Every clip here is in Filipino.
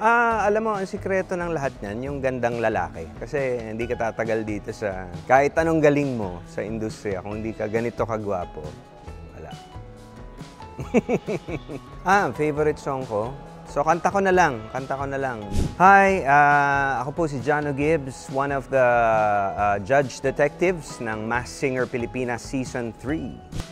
Alam mo, ang sikreto ng lahat niyan, yung gandang lalaki. Kasi hindi ka tatagal dito sa kahit anong galing mo sa industriya, kung hindi ka ganito kagwapo, wala. Favorite song ko? So, kanta ko na lang. Hi, ako po si Jano Gibbs, one of the judge detectives ng Masked Singer Pilipinas Season 3.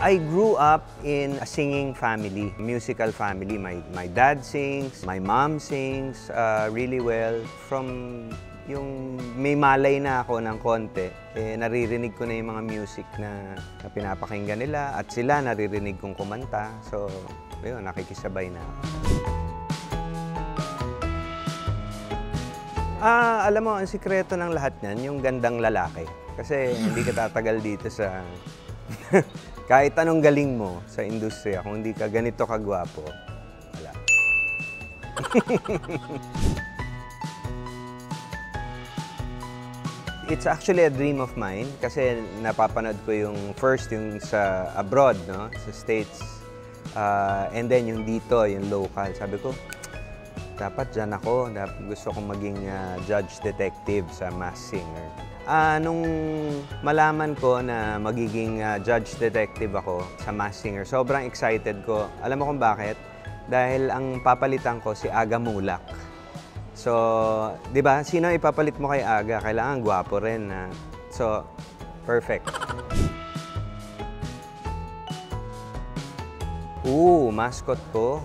I grew up in a singing family, musical family. My dad sings, my mom sings really well. From yung may malay na ako ng konti, naririnig ko na yung mga music na pinapakinggan nila at sila naririnig kong kumanta. So, yun, nakikisabay na ako. Alam mo, ang sikreto ng lahat niyan, yung gandang lalaki. Kasi hindi ka tatagal dito sa kahit anong galing mo sa industriya, kung hindi ka ganito kagwapo, wala. It's actually a dream of mine kasi napapanood ko yung sa abroad, no? Sa States. And then yung dito, yung local. Sabi ko, dapat dyan ako. Gusto kong maging judge detective sa Masked Singer. Nung malaman ko na magiging judge detective ako sa Masked Singer, sobrang excited ko. Alam mo kung bakit? Dahil ang papalitan ko si Aga Mulak. So, di ba? Sino ipapalit mo kay Aga? Kailangan gwapo rin. So, perfect. Mascot ko.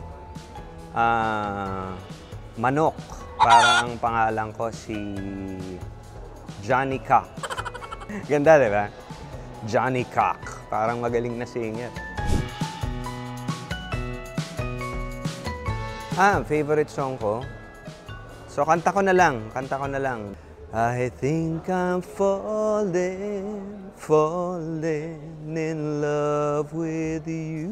Manok. Para ang pangalan ko si Johnny Cock. Ganda, di ba? Johnny Cock. Parang magaling na singer. Favorite song ko? So, kanta ko na lang. I think I'm falling in love with you.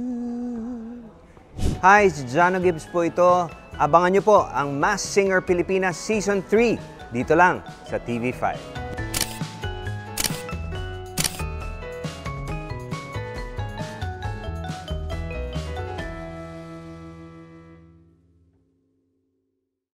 Hi, si Jano Gibbs po ito. Abangan nyo po ang Masked Singer Pilipinas Season 3 dito lang sa TV5.